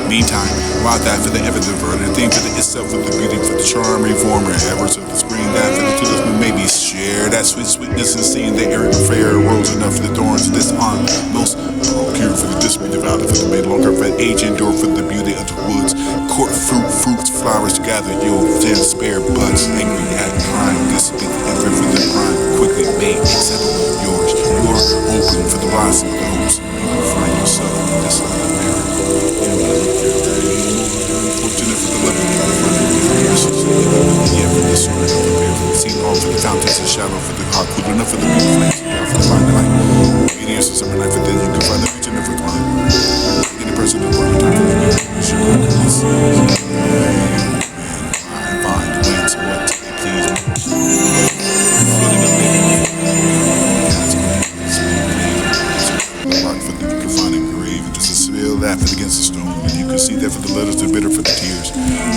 Meantime, why that for the ever diverted theme for the itself for the beauty for the charm reformer ever so the spring that for the tulips we maybe share that sweet sweetness and seeing the air fair rose enough for the thorns this arm most procure for the display devoted for the made longer for age endure for the beauty of the woods court fruits flowers gather you'll then spare buds angry at crime this be the ever for the crime quickly made except yours you're open for the blossom of those you will find yourself in this other mirror. Unfortunate for the loving for the yeah, for the sword, prepare for the scene, all for the fountains and shadow for the heart, cool enough for the beauty flames, down for the fine light. Obedience to summer night, for then you can find the future never climb. In the person of the world, time for the new, should I release? I find the way to what they please me. Feeling of me. For the you can find a grave, just a spill laughing against the stone. And you can see that for the letters, they're bitter for the tears.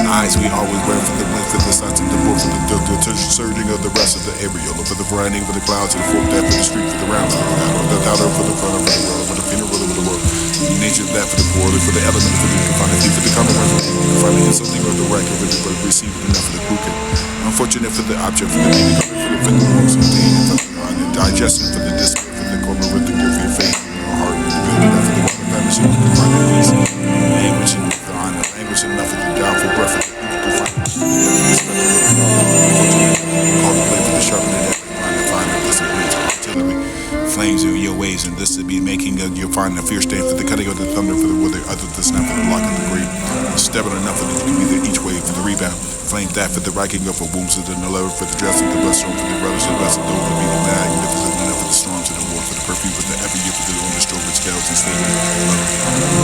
Eyes we always wear for the blink, for the sights and the book, for the surging of the rest of the areola, for the brightening of the clouds and the fork that for the street, for the rounds of the doubter, for the front of the world, for the funeral of the world. Nature of that for the border, for the element, for the confinement, for the common one, for the finding in something of the record, for the but receiving enough for the crooked. Unfortunate for the object, for the meaning of it, for the most of pain, and for the digestion, for the despair, for the corner with the gift of your faith, your heart, the building that for the water, vanishing, for the mind of peace, language and the honor, language enough for the doubtful breath of the people to find the call the play for the sharpening that mind and find the discipline to artillery, flames in your ways, and this to be making of your finding a fierce stand for the cutting of the thunder for the weather, other the snap for the lock of the grave, stepping enough for the to be there each way for the rebound. Flame that for the racking up of wounds of the leather for the dress of the bloodstone for the relish of the blessed though for be the magnificent enough for the storms of the war for the perfume for the every year for the on the stroke which scales and stable.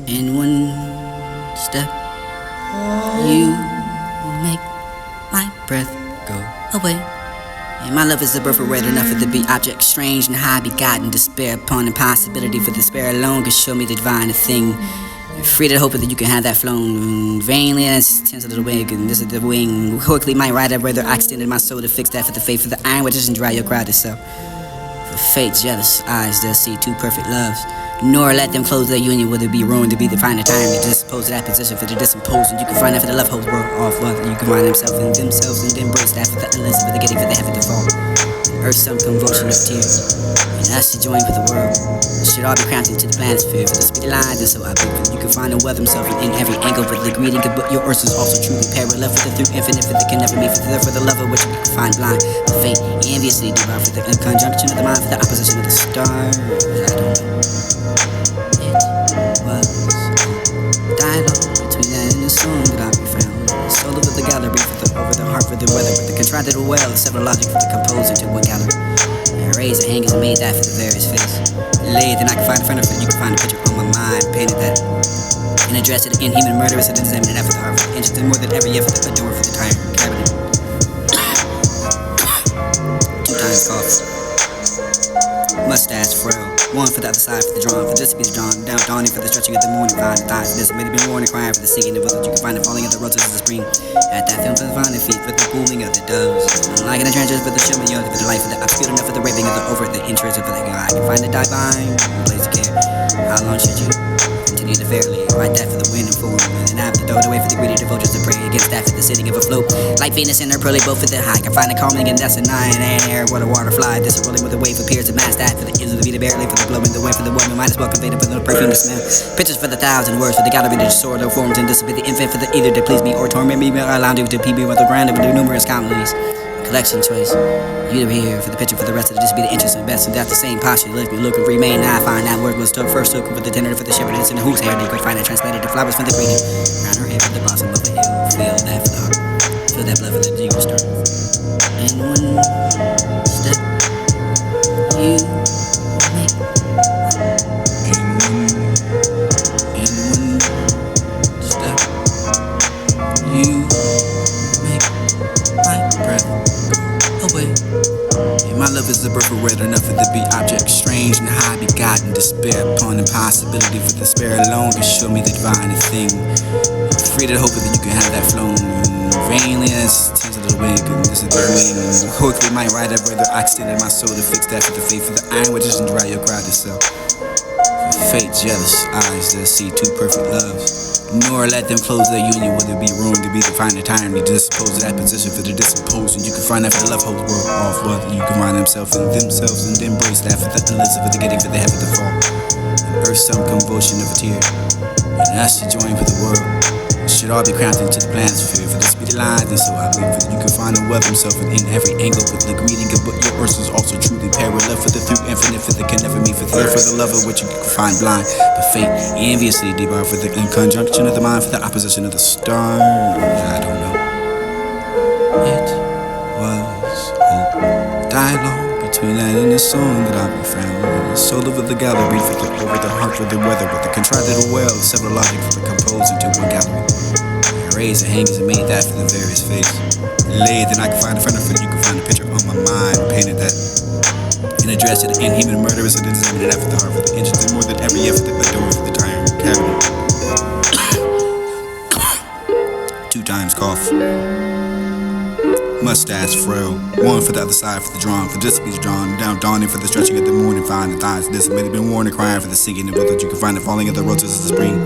In one step, you make my breath go away. And my love is a birth of red enough for the be object strange and high begotten despair upon impossibility for despair alone can show me the divine thing. Free to hope that you can have that flown vainly as tends a little wig, and this is the wing. Quickly might ride up whether I extended my soul to fix that for the faith of the iron, which doesn't dry your crowded self. For fate's jealous eyes, they'll see two perfect loves. Nor let them close their union, whether it be ruined to be the final time to dispose of that position for the disimposed. And you can find that for the love holds world off, whether you can find themselves and embrace that for the endless, for the getting for the heaven to fall. Earth some convulsion of tears, and us to join for the world. It should all be cramped into the planisphere for the speedy lines, and so I believe that you can find and weather himself in every angle. But the greeting, but your earth is also truly parallel for the through infinite, for the can never meet, for the love of which you can find blind. The fate enviously divine for the conjunction of the mind, for the opposition of the stars. I don't know. It was dialogue between that and the song that I found. Solo with the gallery for the over the heart for the weather, with the contracted well, the several logic for the composer to one gallery. And raised and hangers and made that for the various face. Laid, then I can find a friend of it, you can find a picture on my mind, painted that. And addressed to the inhuman murderers and examined that for the heart, for the interested more than ever yet for the adore for the tire cabinet. 2 times cough. Mustache frail. One for the other side for the drawn, for just to be the drawn, down dawning for the stretching of the morning, find the thighs. This may have been worn and crying for the singing of that you can find the falling of the roses of the spring. At that film for the finding feet, for the booming of the doves. Like in the trenches for the shimmer of the life of the obscure enough for the raving of the over the interest of the I can find the divine, place to care. How long should you continue to fairly write that for the wind and form, and after throw it away for the greedy devotees to pray against that for the sitting of a float. Like Venus and her pearly both for the high, can find the calming and that's a nine air, what a water fly. This is rolling with a wave appears to mass that for the ends of the Vita barely for the blowing the way for the woman might as well convey it with no perfume to smell. Pictures for the 1,000 words for the gallery to sword or forms and this will be the infant for the either to please me or torment me, allowed you to PB with the grand of the numerous comedies. Collection choice. You to here for the picture for the rest of it, just be the interest and best. And that's the same posture. Look me looking for remain. Now I find that word was took first looking for the tender for the shepherdess and the whose hair they could find it translated to flowers for the greeting. Round her head for the blossom of the hill. Feel that for the heart. Feel that blood for the deep start. And one step you make. In one step you make my breath away. And my love is the birth of red enough for the be object strange and high begotten despair upon impossibility for despair alone can show me the divine thing. Free to hope that you can have that flown vainly as tends a little wig and this is the wing. Quickly might ride up whether I extended my soul to fix that for the faith for the iron which doesn't dry your crowded self. For fate jealous eyes that see two perfect loves. Nor let them close their union, whether it be ruined to be the final time to dispose of that position for the disopposed. And you can find that for the love holds world off, whether you can find themselves and embrace that for the endless for the getting for the heaven to fall. And earth some convulsion of a tear, and us to join for the world. It should all be cramped into the planisphere for the speedy lines, and so I believe that you can find and weather himself in every angle with the greeting of but your earth is also truly parallel for the through infinite for the can never meet for the love of which you can find blind. But fate enviously debarred for the conjunction of the mind for the opposition of the stars. I don't know. It was hope. Dialogue between that and the song that I be found. The soul of the gallery for the over the heart for the weather with the contracted well, several logic for the composing to one gallery. Raised and hangers and made that for the various face. Laid, then I can find a friend of it, you can find a picture on my mind, painted that. And addressed to the inhuman murderers and examined it after the heart for the interested more than ever yet for the adore for the tire cabinet. 2 times cough. Mustache frail. One for the other side for the drawn, for this to be drawn, down dawning for the stretching of the morning, find the thighs. This may have been worn and crying for the singing of that you can find the falling of the roses of the spring.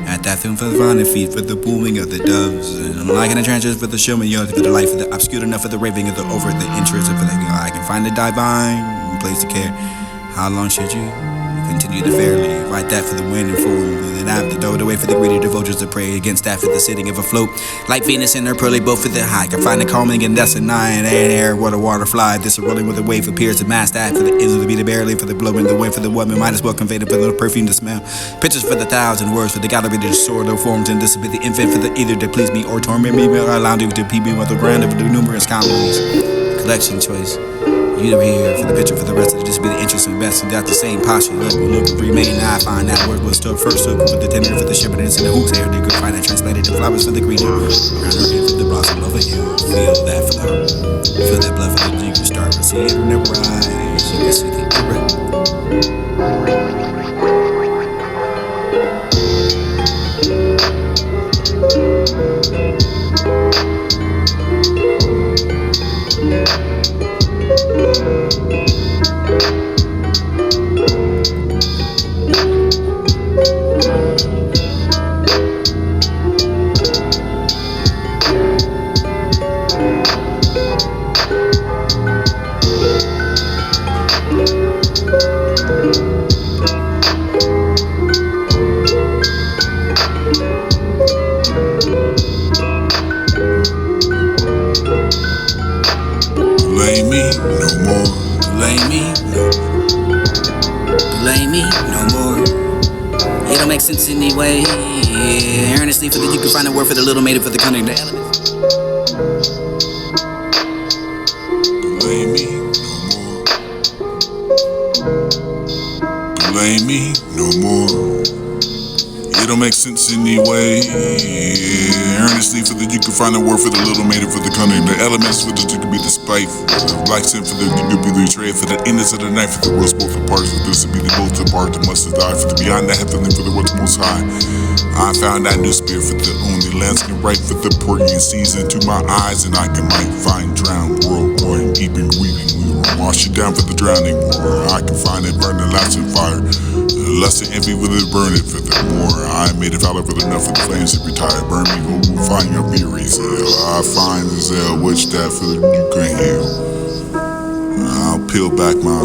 At that film for the finding feet, for the booming of the doves. And like in the trenches for the showing yard, for the life of the obscure enough for the raving of the over the interest of the I can find the divine place to care. How long should you continue to fairly write that for the wind and form, and then after throw it away for the greedy devotees to pray against that for the sitting of a float. Like Venus and her pearly both for the high, can find the calming and that's a nine air, what a water fly. This is rolling with a wave appears to mass that for the ends of the Vita barely for the blowing the wind for the woman might as well convey it for the perfume to smell. Pictures for the 1,000 words for the gallery to sword or forms, and this will be the infant for the either to please me or torment me, or allowed you to PB with the grand of the numerous comedies. Collection choice. You to be here for the picture for the rest of it, just be the interest and best. And that's the same posture. Look, remain. Now I find that word was took first. Look with the tender for the shepherdess and the whose hair they could find it translated to flowers for the greeting. Round her head for the blossom of a hill. Feel that for the heart. Feel that blood for the you can start to see it in the rise. You can see the red. Blame me no more. Blame me, blame me no more. It don't make sense anyway. Earnestly for that you can find a word for the little maiden for the cunning, the elements. Blame me no more. Blame me no more. It don't make sense anyway. Earnestly for that you can find a word for the little maiden for the cunning, the elements for that you can be the spiteful, like sin for that you could be the betrayed, for the endless of the night for the world's both apart, for this to be the both apart that must have died, for the beyond the heavenly for the what's most high. I found that new spirit for the only landscape right for the pouring season to my eyes, and I can might find drowned world warring, even weeping. We will wash you down for the drowning war. I can find it burning lasting fire. Lust and envy will it burn it for the more. I made it valid for enough of the flames to retire. Burn me, go find your theories. I find the Zell which that for you can heal. I'll peel back my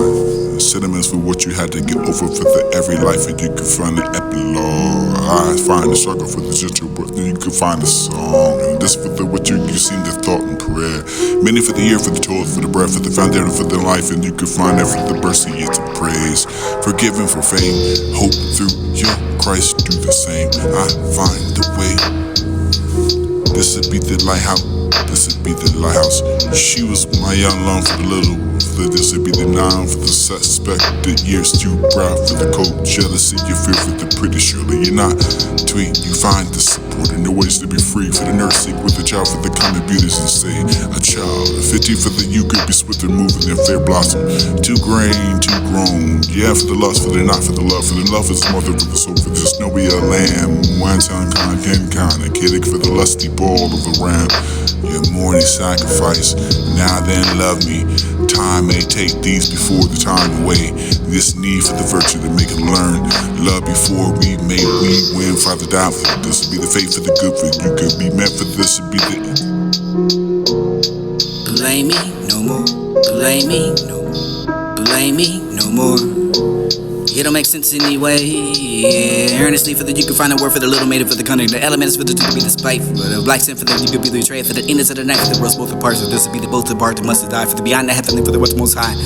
sentiments for what you had to get over for the every life, and you can find the epilogue. I find the struggle for the gentle, but then you can find the song. And this for the what you seem the thought and prayer. Many for the year, for the toil, for the breath, for the foundation, for the life, and you can find it for the mercy, it's a praise. Forgiven for fame, hope through your Christ do the same. I find the way. This would be the lighthouse. This would be the lighthouse. She was my young love for the little. This would be the noun for the suspected years too proud for the cold jealousy. You fear for the pretty, surely you're not tweet. You find the support and the ways to be free for the nursing with the child for the common beauties and say a child. 50 for the you could be swift and moving and fair blossom. Too grain, too grown. Yeah, for the lust, for the not for the love. For the love is mother for the soul. For the snowy a lamb. One time kind, a kidding for the lusty ball of the ram. Your morning sacrifice. Now then love me. Time may take these before the time away. This need for the virtue to make it learn. Love before we win. Father down for this will be the faith for the good for you could be meant for this to be the blame me no more. Blame me no more. Blame me no more. It don't make sense anyway. Earnestly for that you can find a word for the little maiden for the cunning, the elements for the to be the spiteful, the black sin for that you could be the betrayed, for the endless of the night for the world's both apart, for this to be the both apart that must have died, for the beyond the heavenly for the what's most high.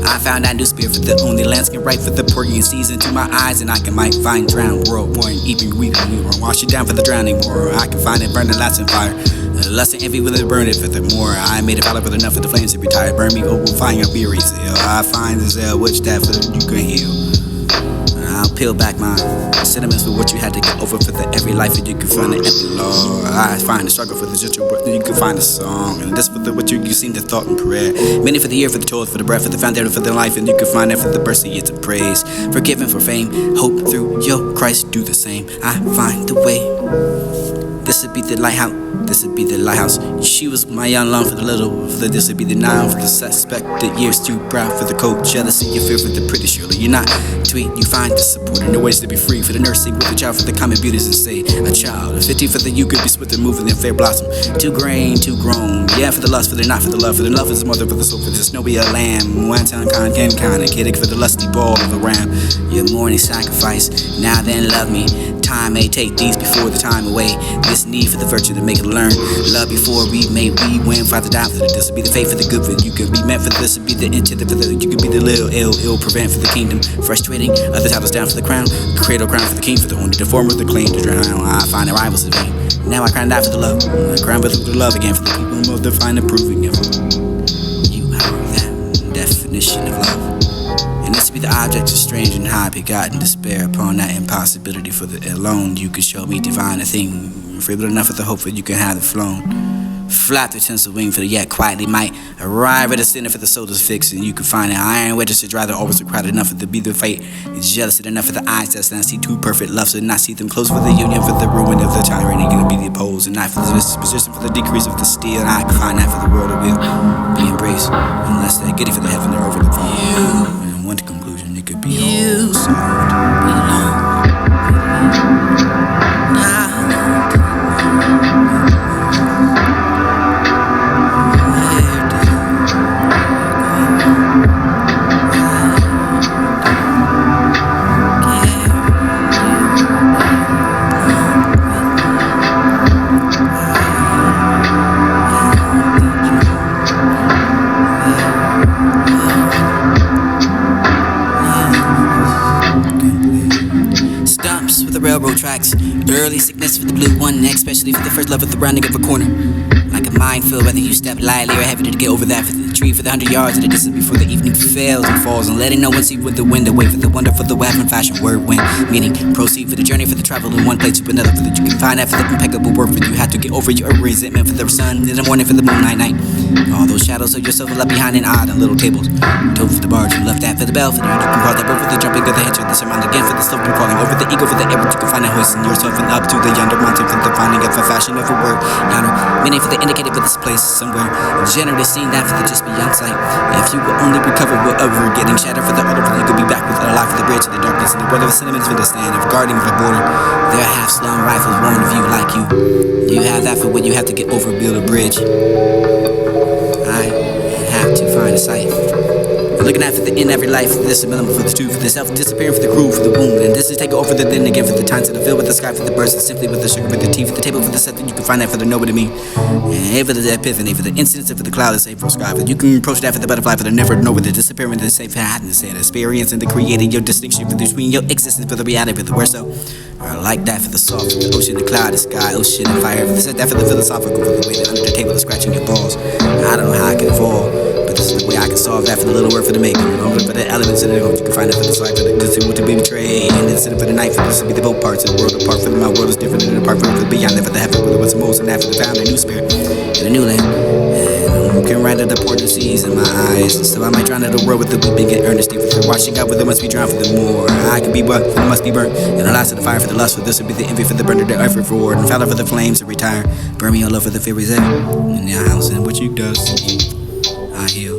I found that new spirit for the only landscape right for the pouring season to my eyes, and I can might find drowned world warring, even weeping, or wash it down for the drowning war. I can find it burning lasting fire. Lust and envy will it burn it for the more. I made it valid for enough for the flames to retire. Burn me, oh, will find your theories. I find the Zell which that for you can heal. I'll peel back my sentiments for what you had to get over for the every life that you can find the epilogue. I find the struggle for the gentle, but then you can find the song. And this for the what you seem the thought and prayer. Many for the year, for the toil, for the breath, for the foundation, for the life, and you can find it for the mercy, it's a praise. Forgiven for fame, hope through your Christ do the same. I find the way. This would be the lighthouse. This would be the lighthouse. She was my young love for the little. For the, this would be the noun for the suspected years too proud for the cold jealousy. You fear for the pretty, surely you're not tweet. You find the support and the ways to be free for the nursing with the child for the common beauties and say a child. 50 for the you could be swift and moving and fair blossom. Too grain, too grown. Yeah, for the lust, for the not for the love. For the love is the mother for the soul. For the snowy a lamb. One time kind, a kidding for the lusty ball of a ram. Your morning sacrifice. Now then love me. Time may take these before the time away. This need for the virtue to make it learn. Love before we win. Father down for the this will be the faith for the good for you can be meant for this will be the intent for the you can be the little ill prevent for the kingdom. Frustrating other titles down for the crown. Cradle crown for the king for the only the form of the claim to drown. I find the rivals in vain. Now I crown out for the love. I crown with the love again for the people who define and proving it. You are that definition of love. Be the object of strange and high begotten despair upon that impossibility for the alone you could show me divine a thing feeble enough of the hope that you can have it flown flap the tinsel wing for the yet quietly might arrive at a center for the soul is fixed and you can find an iron wedges to dry the always crowded enough of the be the fate jealous enough of the eyes that not see two perfect loves and not see them close for the union for the ruin of the tyranny gonna be the opposed and not for the disposition for the decrease of the steel and I can find that for the world it will be embraced unless they're getting for the heaven they're over the phone. One conclusion, it could be all solved. early sickness for the blue one, especially for the first love of the rounding of a corner. Like a minefield, whether you step lightly or heavily to get over that. For the tree, for the 100 yards of the distance before the evening fails and falls, and letting no one see with the wind away. For the wonder, for the weapon, fashion, word, win. Meaning, proceed for the journey, for the travel in one place to another. For that you can find that for the impeccable work. For you have to get over your resentment. For the sun in the morning, for the moonlight night. All those shadows of yourself are left behind in odd and little tables. Told for the barge, you left that for the bell. For the you can cross that road for the jumping of the hedge. For the surmount again, for the slope and crawling over the eagle. For the air, but you can find a hoist in yourself and up to the yonder mountain. For the finding of a fashion of a word. Yonder, meaning for the indicated for this place somewhere. Generally seen that for the just beyond sight. If you will only recover whatever getting shattered for the other, you could be back with a life for the bridge to the darkness and the weather of sentiments for the stand of guarding the border. There are half-slung rifles warned of you like you. You have that for when you have to get over, build a bridge. I have to find a sight. Looking at for the end every life, for this a minimum for the two, for the self disappearing for the crew, for the wound, and this is take over the then again for the time to the field with the sky for the birds, and simply with the sugar for the tea, for the table for the set that you can find that for the know what it mean, and for the epiphany, for the incidents, and for the cloudless April sky, for you can approach that for the butterfly, for the never know with the disappearing, the safe hadness and experience, and the creating your distinction for between your existence for the reality, for the where so. Or like that for the soft, for the ocean, the cloud, the sky, ocean, and fire, for the set that for the philosophical, for the way that under the table is scratching your balls. I don't know how I can fall, but this is the way I can solve that for the little word for the making, you know, for the elements in it, you can find it for the slide, for the distant to be betrayed, and then for the night, for this to be the both parts of the world apart, for my world is different and apart from the beyond, for the heaven, for the what's most, and that for the found a new spirit, in a new land. And who can ride the portal seas in my eyes, and so I might drown in the world with the weeping and earnesty, for the washing out, where there must be drowned for the more. I can be what, for the must be burnt, and the last of the fire for the lust, for this would be the envy for the burner, the effort forward, and founder for the flames to retire. Burn me all over the furies there, in your house, and what you does, I heal.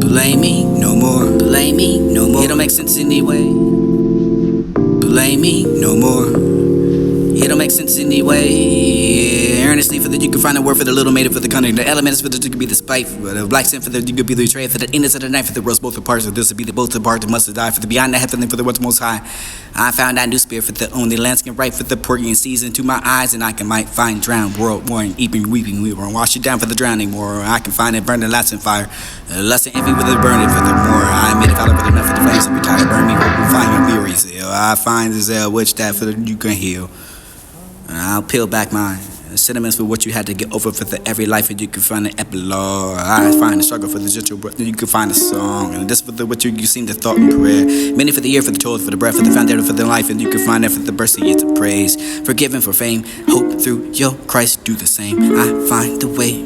Blame me no more. Blame me no more. It don't make sense anyway. Blame me no more. It don't make sense anyway. earnestly for that you can find a word for the little maiden for the cunning. The elements for that you could be the spite. For the black sin for that you could be the betrayal. For the innocence of the knife for the world's both apart. So this would be the both apart that must have died. For the beyond the heavenly for the what's most high. I found that new spirit for the only landscape right for the porgy and season to my eyes, and I can might find drowned world war and eeping weeping we will wash it down for the drowning more. I can find it burning lasting fire, lust and envy with it burning for the more. I admit if I look with enough for the flames, be tired burn me hope and find your weary zeal. I find the zeal which that for the you can heal. And I'll peel back mine. Sentiments for what you had to get over for the every life, and you can find an epilogue. I find the struggle for the gentle breath, and you can find a song. And this for the what you seem to thought and prayer. Many for the year, for the toil, for the breath, for the foundation, for the life, and you can find that for the burst of years of praise. Forgiven for fame, hope through your Christ, do the same. I find the way.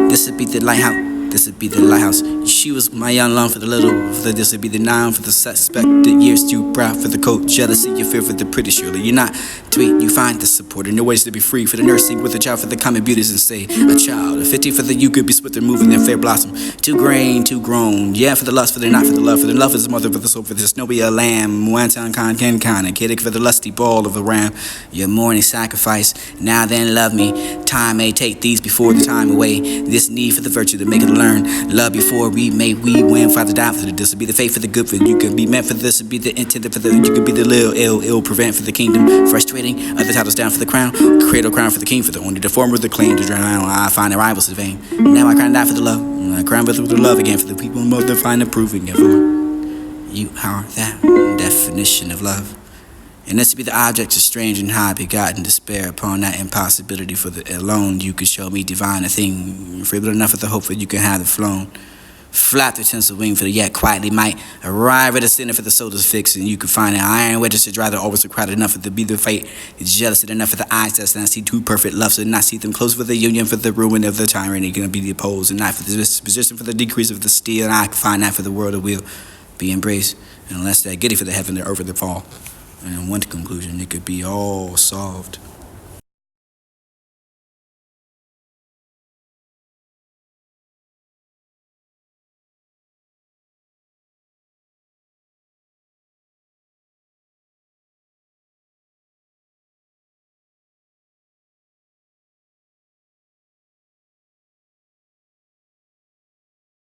This would be the lighthouse. This would be the lighthouse. She was my young love for the little. For this would be the noun for the suspected years too proud for the coat. Jealousy, you fear for the pretty surely. You're not tweet, you find the support in your ways to be free. For the nursing with a child for the common beauties and say a child. A 50 for the you could be split their moving their fair blossom. Too grain, too grown. Yeah, for the lust, for the not for the love. For the love is the mother for the soul. For the snowy a lamb. Wanton con ken con. A kiddick for the lusty ball of the ram. Your morning sacrifice. Now then love me. Time may take these before the time away. This need for the virtue to make it learn. Love before we win. Father die for the this will be the faith for the good for you could be meant for this will be the intended for the you could be the ill prevent for the kingdom. Frustrating other titles down for the crown. Cradle crown for the king for the only the form of the claim to drown. I find the rivals in vain. Now I crown die for the love. I crown with the love again for the people who love to find approving. For you are that definition of love. And this to be the object of strange and high begotten despair upon that impossibility for the alone you could show me divine a thing, feeble enough of the hope that you can have it flown. Flap the tinsel wing for the yet quietly might arrive at a center for the soul to fix, and you can find an iron wedges to dry the always crowded enough to be the fate, jealous enough for the eyes that not see two perfect loves, so not see them close for the union for the ruin of the tyranny, gonna be the opposed, and not for the disposition for the decrease of the steel, and I can find that for the world that will be embraced, and unless that giddy for the heaven, the earth, or the fall. And in one conclusion, it could be all solved.